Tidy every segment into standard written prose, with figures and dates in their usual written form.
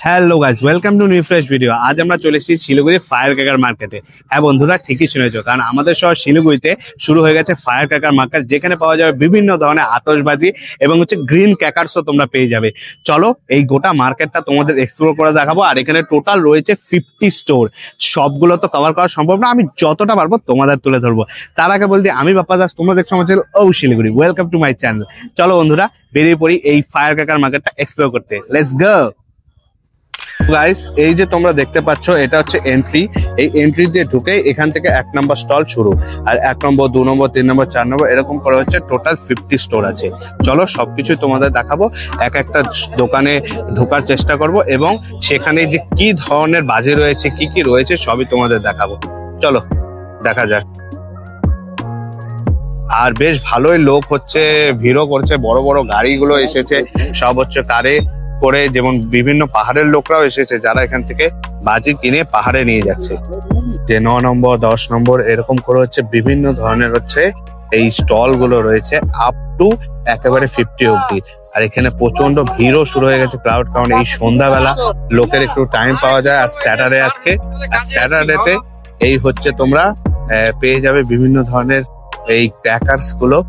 Hello guys, welcome to new fresh video. আজ আমরা চলে এসেছি শিলিগুড়ি ফায়ার ক্র্যাকার মার্কেটে। হ্যাঁ বন্ধুরা, ঠিকই শুনেছো, কারণ আমাদের শহর শিলিগুড়িতে শুরু হয়ে গেছে ফায়ার ক্র্যাকার মার্কেট, যেখানে পাওয়া যাবে বিভিন্ন ধরনের আতশবাজি এবং গ্রিন ক্র্যাকার্সও তোমরা পেয়ে যাবে। চলো এই গোটা মার্কেটটা তোমাদের এক্সপ্লোর করে দেখাবো। আর এখানে টোটাল রয়েছে 50 স্টোর। সবগুলো তো কভার করা সম্ভব না, আমি যতটা পারবো তোমাদের তুলে ধরবো। তার আগে বলতে আমি বাপ্পা দাস, তোমরা দেখছো আমার চ্যানেল ও Siliguri. Welcome to my channel. চলো বন্ধুরা, বেরিয়ে পড়ি এই ফায়ার ক্র্যাকার মার্কেটটা এক্সপ্লোর করতে। Let's go guys. এই যে তোমরা দেখতে পাচ্ছ, এটা হচ্ছে এন্ট্রি। এই এন্ট্রি দিয়ে ঢুকে এখান থেকে 1 নম্বর স্টল শুরু। আর 1 নম্বর, 2 নম্বর, 3 নম্বর, 4 নম্বর এরকম করে হচ্ছে টোটাল 50 স্টোর আছে। চলো সবকিছুই তোমাদের দেখাবো, এক একটা দোকানে ঢোকার চেষ্টা করব এবং সেখানে যে কি ধরনের বাজি রয়েছে, কি কি রয়েছে সবই তোমাদের দেখাবো। চলো দেখা যাক। আর বেশ ভালোই লোক হচ্ছে, ভিড়ও করছে, বড় বড় গাড়িগুলো এসেছে, সব হচ্ছে কারে করে, যেমন বিভিন্ন পাহাড়ের লোকরাও এসেছে যারা এখান থেকে বাজি কিনে পাহাড়ে নিয়ে যাচ্ছে। যে 9 নম্বর, 10 নম্বর এরকম করে হচ্ছে বিভিন্ন ধরনের হচ্ছে এই স্টল গুলো রয়েছে, আপ টু একেবারে 50 অব্দি। আর এখানে প্রচন্ড ভিড়ও শুরু হয়ে গেছে, ক্রাউড, কারণ এই সন্ধ্যাবেলা লোকের একটু টাইম পাওয়া যায়। আর স্যাটারডে আজকে, স্যাটারডেতে এই হচ্ছে তোমরা পেয়ে যাবে বিভিন্ন ধরনের এই ক্র্যাকার্স গুলো।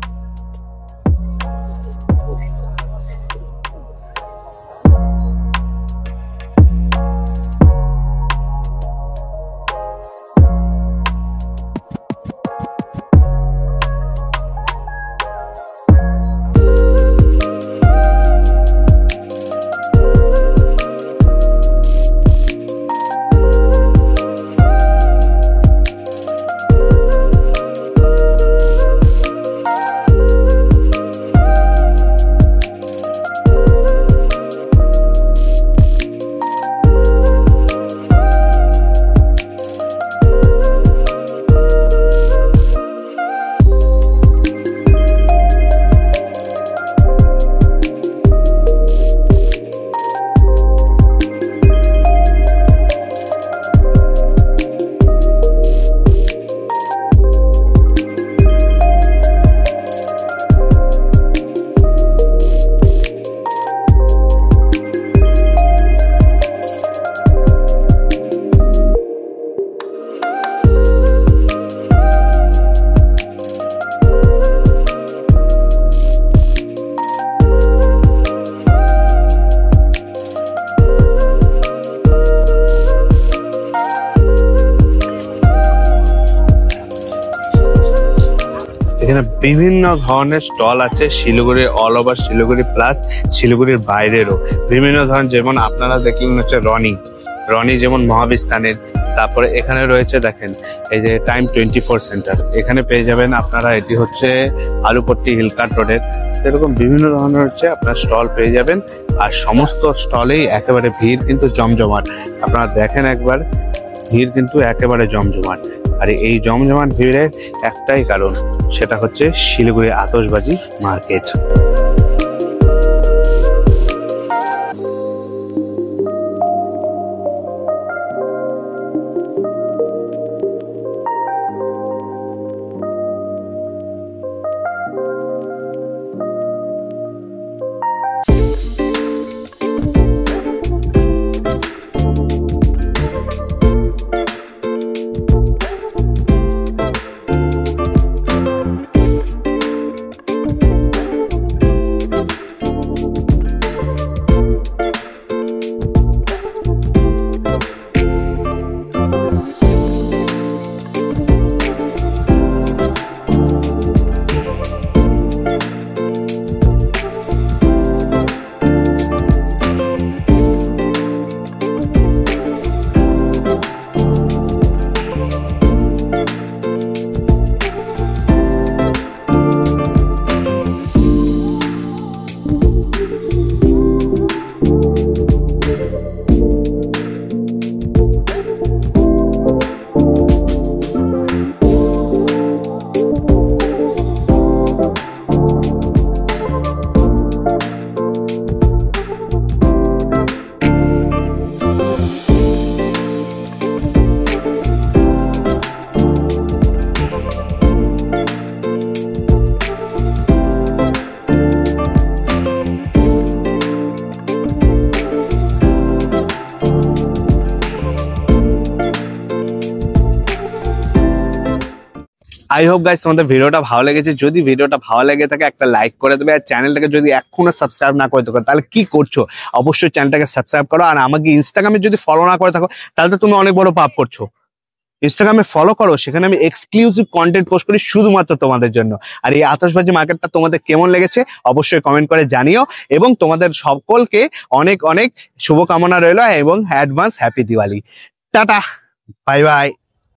এখানে বিভিন্ন ধরনের স্টল আছে, শিলিগুড়ির অল ওভার শিলিগুড়ি প্লাস শিলিগুড়ির বাইরেরও বিভিন্ন ধরনের, যেমন আপনারা দেখলেন হচ্ছে রনি যেমন মহাবিস্তানের। তারপরে এখানে রয়েছে দেখেন এই যে টাইম 24 সেন্টার, এখানে পেয়ে যাবেন আপনারা। এটি হচ্ছে আলুপট্টি হিলকাট রোডের। এরকম বিভিন্ন ধরনের হচ্ছে আপনার স্টল পেয়ে যাবেন। আর সমস্ত স্টলেই একেবারে ভিড় কিন্তু জমজমাট। আপনারা দেখেন একবার, ভিড় কিন্তু একেবারে জমজমাট। আর এই জমজমাট ভিড়ের একটাই কারণ, সেটা হচ্ছে শিলিগুড়ি আতশবাজি মার্কেট। আই হোপ গাইস তোমাদের ভিডিওটা ভালো লেগেছে। যদি ভিডিওটা ভালো লেগে থাকে একটা লাইক করে দেবে, আর চ্যানেলটাকে যদি এখনো সাবস্ক্রাইব না করে থাকো তাহলে কি করছো, অবশ্যই চ্যানেলটাকে সাবস্ক্রাইব করো। আর আমাকে ইনস্টাগ্রামে যদি ফলো না করে থাকো তাহলে তো তুমি অনেক বড় পাপ করছো। ইনস্টাগ্রামে ফলো করো, সেখানে আমি এক্সক্লুসিভ কন্টেন্ট পোস্ট করি শুধুমাত্র তোমাদের জন্য। আর এই আতশবাজি মার্কেটটা তোমাদের কেমন লেগেছে অবশ্যই কমেন্ট করে জানিও, এবং তোমাদের সকলকে অনেক অনেক শুভকামনা রইলো এবং advance happy Diwali. Tata, bye bye.